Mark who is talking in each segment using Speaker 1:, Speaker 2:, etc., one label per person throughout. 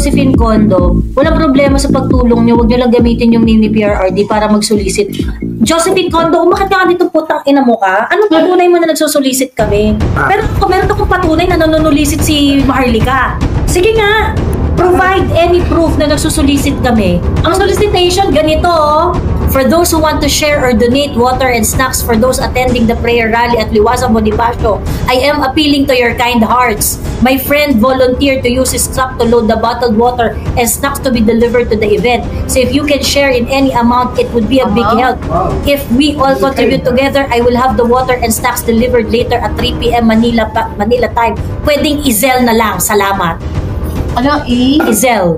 Speaker 1: Josephine Condo, walang problema sa pagtulong nyo. Huwag nyo lang gamitin yung name ni PRRD para mag-solicit. Josephine Condo, umakit ka dito, putang ina mo ka. Anong patunay mo na nagsosolicit kami? Pero kung meron akong patunay na nanonolicit si Maharlika. Sige nga, provide any proof na nagsusolicit kami. Ang solicitation, ganito oh. For those who want to share or donate water and snacks for those attending the prayer rally at Liwasa Bonifacio, I am appealing to your kind hearts. My friend volunteered to use his truck to load the bottled water and snacks to be delivered to the event. So if you can share in any amount, it would be a big help. If we all contribute together, I will have the water and snacks delivered later at 3 p.m. Manila time. Pwedeng Izel na lang. Salamat.
Speaker 2: Ano?
Speaker 1: Izel.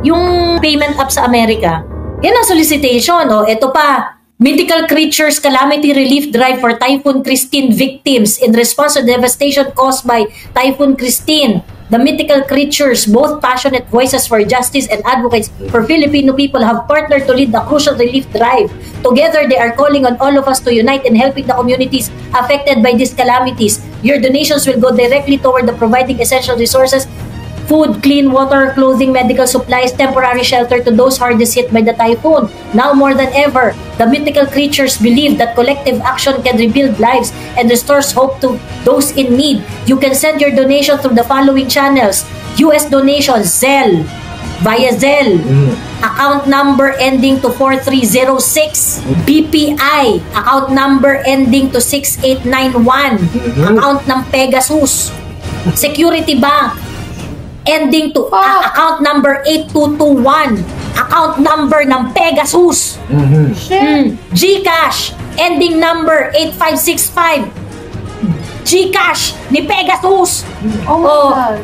Speaker 1: Yung payment app sa Amerika. Yan ang solicitation. O, eto pa. Mythical Creatures Calamity Relief Drive for Typhoon Christine victims in response to devastation caused by Typhoon Christine. The mythical creatures, both passionate voices for justice and advocates for Filipino people, have partnered to lead the crucial relief drive. Together, they are calling on all of us to unite in helping the communities affected by these calamities. Your donations will go directly toward the providing essential resources, food, clean water, clothing, medical supplies, temporary shelter to those hardest hit by the typhoon. Now more than ever, the mythical creatures believe that collective action can rebuild lives and restores hope to those in need. You can send your donation through the following channels. US donations, Zelle, via Zelle. Account number ending to 4306. BPI, account number ending to 6891. Account ng Pegasus. Security Bank, ending to account number 8221. Account number ng Pegasus. GCash, ending number 8565. GCash ni Pegasus.
Speaker 2: Oh my God.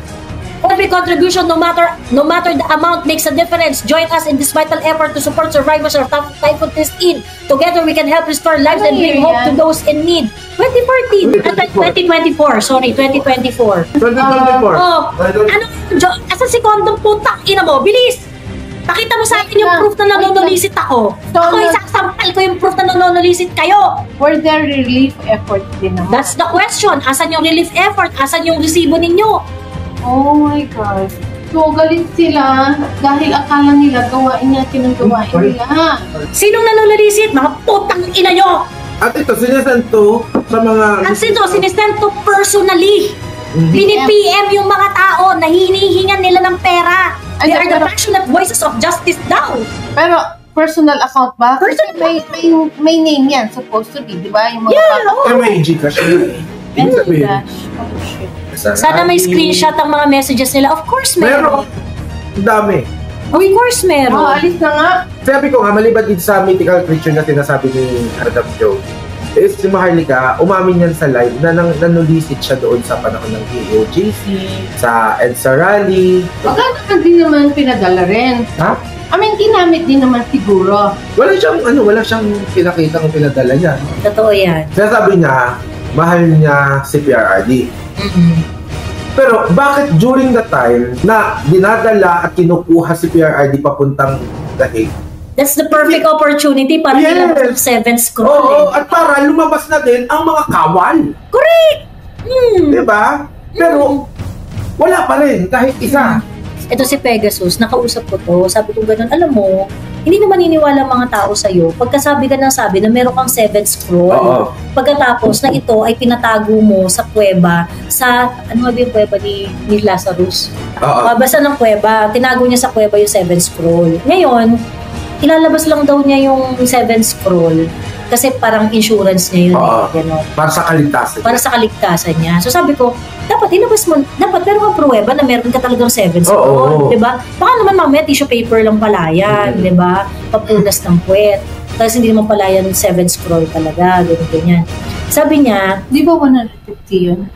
Speaker 1: Every contribution, no matter the amount, makes a difference. Join us in this vital effort to support survivors of Typhoon Christine. Together, we can help restore lives and bring hope to those in need. 2024. Sorry, 2024.
Speaker 3: 2024.
Speaker 1: Asan si Condom putang ina mo? Bilis! Pakita mo sa akin yung proof na nanonolisit ako. Ako isasampal ko yung proof na nanonolisit kayo.
Speaker 2: Were there relief efforts din naman?
Speaker 1: That's the question. Asan yung relief effort? Asan yung resibo ninyo?
Speaker 2: Oh my God. So, galit sila dahil akala nila gawain natin ang gawain nila.
Speaker 1: Sinong nanonolisit? Mga putang ina nyo!
Speaker 3: At ito, sinesend to sa mga...
Speaker 1: At ito, sinesend to personally. Pini-PM yung mga tao na hinihingan nila ng pera. They are the passionate voices of justice daw.
Speaker 2: Pero, personal account ba?
Speaker 1: Personal
Speaker 2: may name yan, supposed to be, di ba? Yung mga
Speaker 3: may Gcash yun.
Speaker 2: Oh, shit.
Speaker 1: Sana may screenshot ang mga messages nila. Of course, meron.
Speaker 3: Dami.
Speaker 1: Of course, meron.
Speaker 2: Alis na nga.
Speaker 3: Sabi ko nga, maliban din sa mythical creature na sinasabi ni Adam Joe, is si Maharlika, umamin yan sa live na nanulisit siya doon sa panahon ng EOJC, sa EDSA Rally.
Speaker 2: Magkano ka din naman pinadala rin?
Speaker 3: Ha?
Speaker 2: I mean, ginamit din naman siguro.
Speaker 3: Wala siyang pinakita kung pinadala niya.
Speaker 1: Totoo yan.
Speaker 3: Sinasabi niya, mahal niya si PRRD. Pero bakit during the time na dinadala at kinukuha si PRRD papuntang Dahig?
Speaker 1: That's the perfect opportunity para ilabas ng 7th scroll.
Speaker 3: Oo, at para lumabas na din ang mga kawal.
Speaker 1: Correct!
Speaker 3: Diba? Pero wala pa rin kahit isa.
Speaker 1: Ito si Pegasus, nakausap ko to, sabi ko ganun, alam mo, hindi naman naniniwala mga tao sa'yo pagkasabi ka ng sabi na meron kang 7th scroll. Pagkatapos na ito ay pinatago mo sa kuweba, sa, ano ba yung kuweba ni Lazarus? Basta ng kuweba, tinago niya sa kuweba yung 7th scroll. Ngayon, ilalabas lang daw niya yung 7th scroll kasi parang insurance niya yun.
Speaker 3: Para sa kaligtasan.
Speaker 1: Para sa kaligtasan niya. So sabi ko, dapat ilabas mo, dapat meron kang pruweba na meron ka talagang 7th scroll, di ba? Baka naman mamaya tissue paper lang pala yan, di ba? Papunas ng puwet. Tapos hindi naman pala yan 7th scroll talaga, ganyan. Sabi niya,
Speaker 2: di ba 150 yun?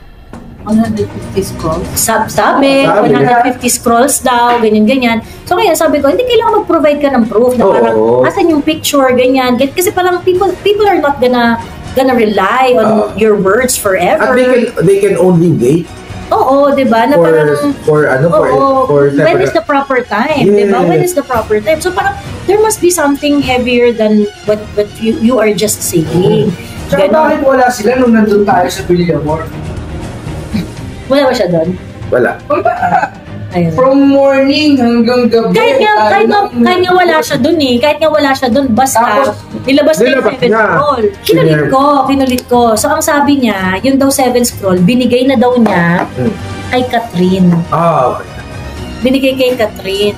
Speaker 2: 150 scrolls?
Speaker 1: Sabi, 150 scrolls daw, ganyan. So kaya sabi ko, hindi kailangan mag-provide ka ng proof na parang, asan yung picture, ganyan. Kasi parang people are not gonna rely on your words forever.
Speaker 3: At they can only wait.
Speaker 1: Oo, di ba? Na
Speaker 3: For
Speaker 1: when is the proper time? Di ba? When is the proper time? So parang, there must be something heavier than what you are just saying.
Speaker 4: Tsaka bakit wala sila nung nandun tayo sa Villamor?
Speaker 1: Wala ba siya doon?
Speaker 3: Wala.
Speaker 1: Ayun.
Speaker 4: From morning hanggang gabi.
Speaker 1: Kahit nga wala siya dun eh. Kahit nga wala siya dun, basta
Speaker 4: Tapos,
Speaker 1: nilabas na yung
Speaker 3: nilabas
Speaker 1: 7
Speaker 3: niya.
Speaker 1: scroll. Kinulit ko. So, ang sabi niya, yung daw 7 scroll, binigay na daw niya kay Catherine.
Speaker 3: Okay.
Speaker 1: Binigay kay Catherine.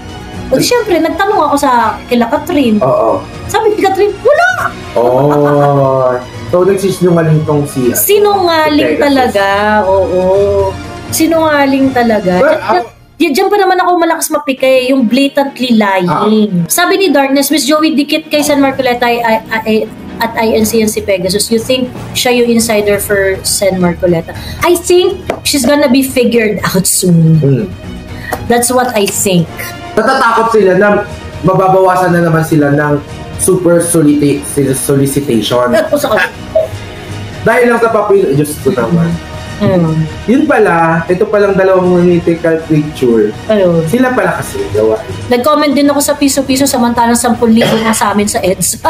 Speaker 1: O di syempre, nagtanong ako sa kila Catherine.
Speaker 3: Oo.
Speaker 1: Sabi ni Catherine, wala!
Speaker 3: Oh. So, nagsisinungaling tong si...
Speaker 1: Sinungaling
Speaker 3: si Pegasus.
Speaker 1: talaga. Oo. Sinungaling talaga.
Speaker 3: But,
Speaker 1: Diyan pa naman ako malakas mapikay, yung blatantly lying. Sabi ni Darkness, Miss Joey, dikit kay San Marcoleta at INC and si Pegasus. You think siya yung insider for San Marcoleta? I think she's gonna be figured out soon. That's what I think.
Speaker 3: natatakot sila na mababawasan na naman sila ng super solicitation. Dahil lang sa papel, Diyos ko naman. Yun pala, ito palang dalawang mythical creature.
Speaker 1: Ayun.
Speaker 3: Sila pala kasi gawa.
Speaker 1: Nag-comment din ako sa piso-piso samantalang 10,000 na sa amin sa EDSA.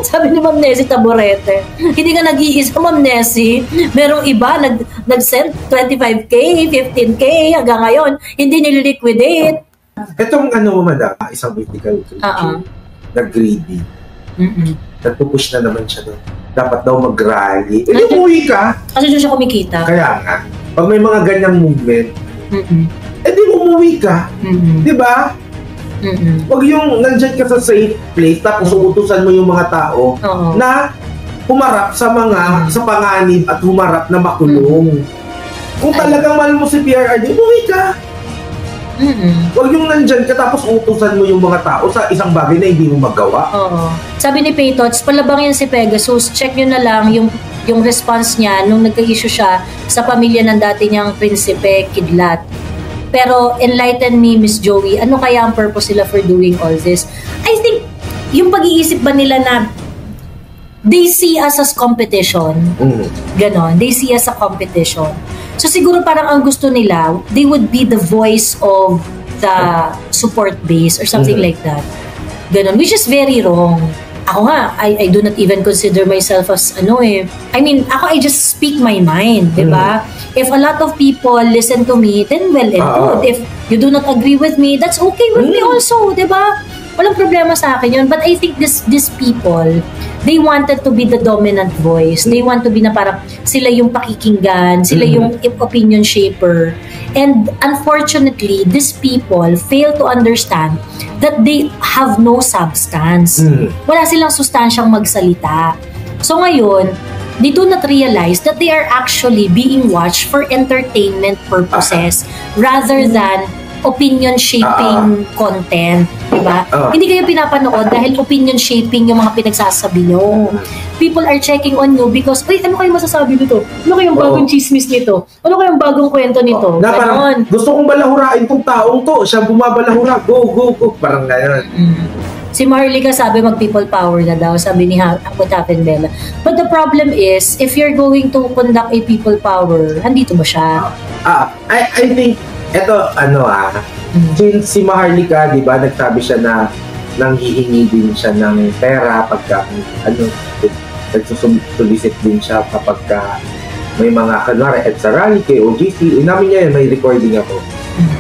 Speaker 1: Sabi ni Ma'am Nessie Taborete, hindi ka nag-iisa, Ma'am Nessie. Merong iba, nag-send 25K, 15K, hanggang ngayon, hindi nililiquidate.
Speaker 3: Itong ano mo, madam, isang mythical creature na greedy. Nagpupush na naman siya doon. Dapat daw mag-rally. Eh, umuwi ka.
Speaker 1: Kasi doon siya kumikita.
Speaker 3: Kaya nga, pag may mga ganyang movement, eh di umuwi ka. Di ba? Wag yung nandyan ka sa safe place, tapos uutusan mo yung mga tao na humarap sa mga, sa panganib at humarap na makulong. Kung talagang mahal mo si PRRD, umuwi ka. Wag yung nandyan ka tapos utusan mo yung mga tao sa isang bagay na hindi mo magawa.
Speaker 1: Sabi ni Paytots, palabang yan si Pegasus. Check nyo na lang yung response niya nung nagka-issue siya sa pamilya ng dati niyang prinsipe, Kidlat. Pero enlighten me, Miss Joey, ano kaya ang purpose nila for doing all this? I think, yung pag-iisip ba nila na they see us as competition. Ganon. They see us as a competition. So siguro parang ang gusto nila, they would be the voice of the support base or something like that. Ganon. Which is very wrong. Ako nga, I do not even consider myself as I mean, I just speak my mind, diba? If a lot of people listen to me, then well and good. If you do not agree with me, that's okay with me also, diba? Walang problema sa akin yun. But I think these people, they wanted to be the dominant voice. They want to be na parang sila yung pakikinggan, sila yung opinion shaper. And unfortunately, these people fail to understand that they have no substance. Wala silang sustansyang magsalita. So ngayon, they do not realize that they are actually being watched for entertainment purposes rather than opinion shaping content, diba? Hindi kayo pinapanood dahil opinion shaping yung mga pinagsasabi nyo. People are checking on you because, ano kayo masasabi nito? Ano kayong bagong chismis nito? Ano kayong bagong kwento nito?
Speaker 3: Na parang, gusto kong balahurain tong taong to. Siya bumabalahura. Go, go, go. Parang gano'n.
Speaker 1: Si Marlica sabi mag-people power na daw, sabi ni What Happened Bella. But the problem is, if you're going to conduct a people power, andito ba siya?
Speaker 3: I think, eto, since si Maharlika, di ba, nagsabi siya na nanghihingi din siya ng pera pagka, nagsusolicit din siya kapag may mga, kanwari, EDSA rally, KOGC, namin niya yun, may recording ako.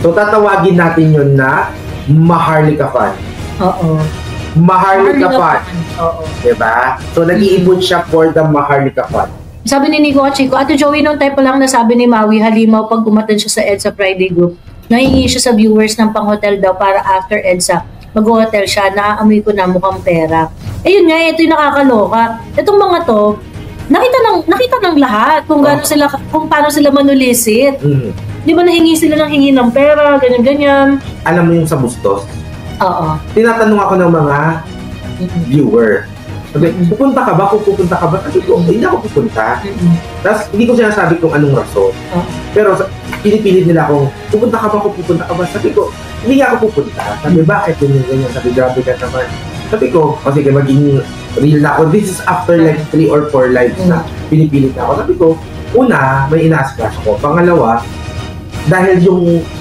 Speaker 3: So, tatawagin natin yun na Maharlika fan. Maharlika fan. Diba? So, nag-iibon siya for the Maharlika fan.
Speaker 1: Sabi ni Nico Chico, Ate Joey, nung type pa lang nasabi ni Maui Halimaw pag umattend siya sa EDSA Friday Group, nahingi siya sa viewers ng pang-hotel daw para after EDSA, mag-hotel siya, naaamoy ko na mukhang pera. Yun nga, ito yung nakakaloka. Itong mga to, nakita ng lahat kung paano sila manulisit. Di ba nahingi sila ng hingi ng pera, ganyan-ganyan.
Speaker 3: Alam mo yung sa Bustos? Tinatanong ako ng mga viewer. Sabi, pupunta ka ba? Kung pupunta ka ba? Sabi ko, hindi ako pupunta. Tapos, hindi ko sinasabi kung anong rason. Pero, pinipilit nila akong, pupunta ka ba? Kung pupunta ka ba? Sabi ko, hindi ako pupunta. Sabi, bakit? Ganyan. Sabi, grabe ka naman. Sabi ko, kasi maging real na ako. This is after like 3 or 4 lives na pinipilit na ako. Sabi ko, una, may ina-splash ko. Pangalawa, dahil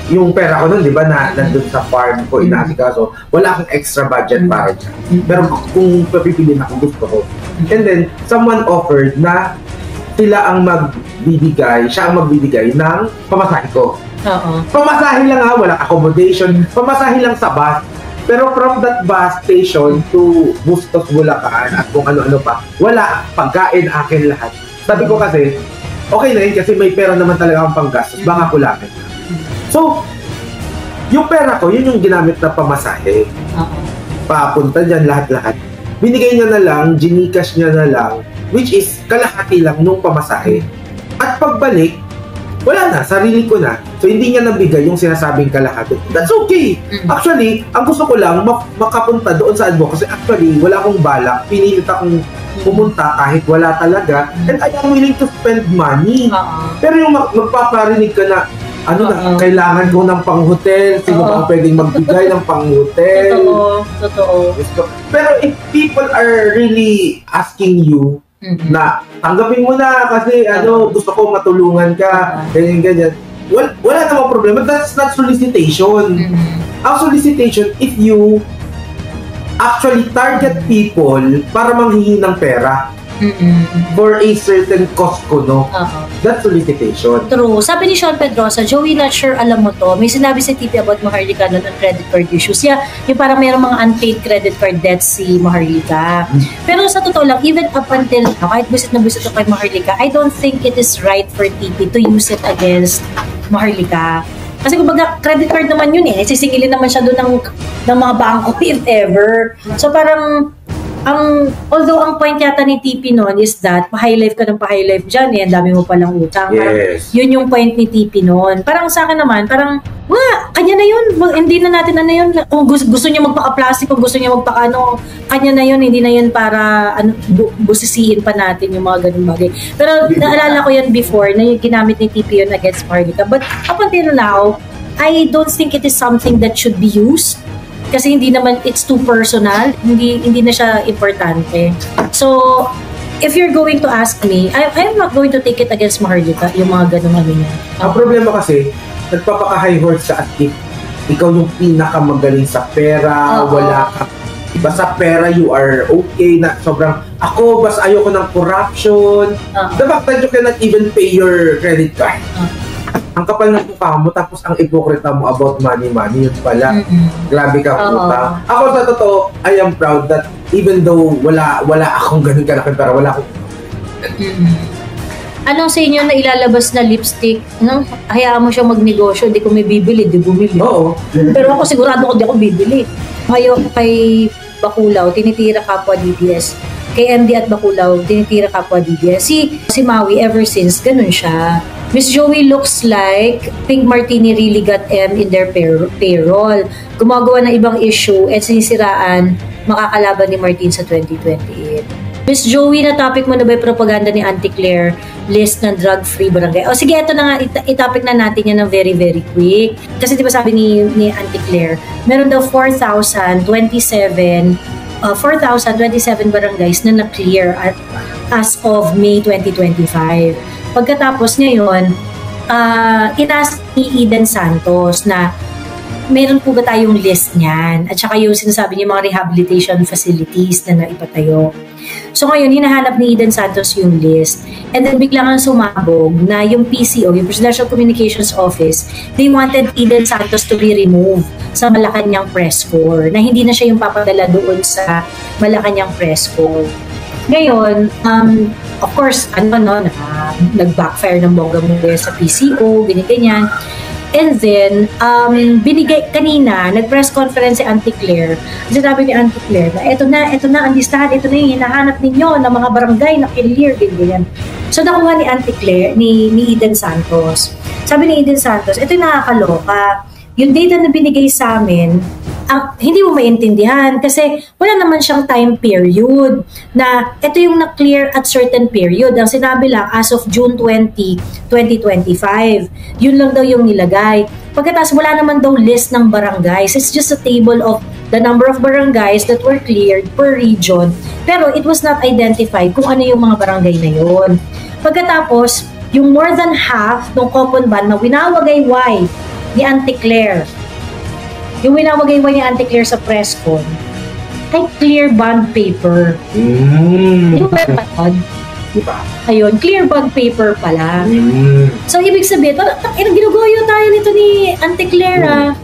Speaker 3: yung pera ko nun, di ba, na nandun sa farm ko, inaasikaso, wala akong extra budget para dyan. Pero kung papipilin ako, gusto ko. And then, someone offered na siya ang magbibigay ng pamasahe ko.
Speaker 1: Oo.
Speaker 3: Pamasahe lang wala accommodation, pamasahe lang sa bus. Pero from that bus station to Bustos, Bulacan at kung ano-ano pa, wala, pagkain akin lahat. Sabi ko kasi, okay na yun kasi may pera naman talaga akong panggastos, baka kulangin. So, yung pera ko, yun yung ginamit na pamasahe. Papunta dyan lahat-lahat. Binigay niya na lang, ginicash niya na lang, which is kalahati lang nung pamasahe. At pagbalik, wala na, sarili ko na. So, hindi niya nabigay yung sinasabing kalahati. That's okay. Actually, ang gusto ko lang, makapunta doon sa advocacy. Actually, wala akong balak. Pinilit akong pumunta kahit wala talaga. And I am willing to spend money. Pero yung magpaparinig ka na, kailangan ko ng pang-hotel. Sino ba ang pwedeng magbigay ng pang-hotel?
Speaker 1: Totoo.
Speaker 3: Pero if people are really asking you, na tanggapin mo na kasi gusto ko matulungan ka, ganyan. Wala namang problema. That's not solicitation. Ang solicitation, if you actually target people para manghingi ng pera for a certain cost ko, no? That's solicitation.
Speaker 1: True. Sabi ni Sean Pedrosa, Joey, not sure alam mo to, may sinabi si Titi about Maharlika nun on credit card issues. Yeah, yung parang mayroong mga unpaid credit card debts si Maharlika. Pero sa totoo lang, even up until now, kahit busit na busit ako kay Maharlika, I don't think it is right for Titi to use it against Maharlika. Kasi kumbaga, credit card naman yun sisingilin naman siya doon ng mga bangko if ever. So parang, although ang point yata ni TP noon is that pa-high life ka ng pa-high life dyan ang dami mo palang utang.
Speaker 3: Yes.
Speaker 1: Parang, yun yung point ni TP noon. Parang sa akin naman, parang, kanya na yun. Hindi na natin yun. Kung gusto niya magpaka-plastic, kung gusto niya kanya na yun. Hindi na yun para busisiin pa natin yung mga ganun bagay. Pero naalala ko yan before na yung ginamit ni TP yun against Maharlika. But up until now, I don't think it is something that should be used. Kasi hindi naman, it's too personal, hindi na siya importante. So, if you're going to ask me, I'm not going to take it against Maharlika, yung mga ganung niya.
Speaker 3: Ang problema kasi, nagpapaka-high horse sa at ikaw yung pinakamagaling sa pera, wala ka. Basta pera, you are okay na sobrang, ako, basta ayoko ng corruption. The fact that you cannot even pay your credit card. Ang kapal ng mukha mo, tapos ang ipokrita mo about money, yun pala. Grabe ka puta. Ako sa totoo, I am proud that even though wala akong ganun kalaki, pero wala akong
Speaker 1: Anong sa inyo na ilalabas na lipstick? Hayaan mo siya magnegosyo, di ko may bibili, di bumili.
Speaker 3: Oo.
Speaker 1: Pero ako sigurado ko di ako bibili. Ngayon kay Baculaw, tinitira kapwa DDS. Kay MD at Baculaw, tinitira kapwa DDS. Si Maui, ever since, ganun siya. Miss Joey looks like Pink Martini really got M in their payroll. Gumagawa ng ibang issue at sinisiraan makakalaban ni Martin sa 2028. Miss Joey, na topic mo na ba yung propaganda ni Auntie Claire list ng drug-free barangay? O sige, ito na nga, itopic na natin yan ng very, very quick. Kasi di ba sabi ni Auntie Claire, meron daw 4,027 barangays na na-clear as of May 2025. Pagkatapos ngayon, inask ni Eden Santos na meron po ba tayong list niyan? At saka yung sinasabi niya mga rehabilitation facilities na naipatayo. So ngayon, hinahanap ni Eden Santos yung list. And then biglang ang sumabog na yung PCO, yung Presidential Communications Office, they wanted Eden Santos to be removed sa Malacanang press corps, na hindi na siya yung papadala doon sa Malacanang press corps. Ngayon, of course, nag-backfire ng bongga-bongga sa PCO, ganyan. And then, binigay kanina, nag-press conference si Auntie Claire. Sinabi ni Auntie Claire na ito na ang listahan, ito na yung hinahanap ninyo ng mga barangay na clear, ganyan. So, nakuha ni Auntie Claire, ni Eden Santos. Sabi ni Eden Santos, ito yung nakakaloka. Yung data na binigay sa amin, hindi mo maintindihan kasi wala naman siyang time period na ito yung na-clear at certain period. Ang sinabi lang, as of June 20, 2025. Yun lang daw yung nilagay. Pagkatapos wala naman daw list ng barangays. It's just a table of the number of barangays that were cleared per region. Pero it was not identified kung ano yung mga barangay na yun. Pagkatapos, yung more than half ng coupon ban na winawagayway ni Auntie Claire, yung winawagayway ni Auntie Claire sa press con, ay clear bond paper. Yung method, ayun, clear bond paper pala. So, ibig sabihin, ginugoyo tayo nito ni Auntie Clara,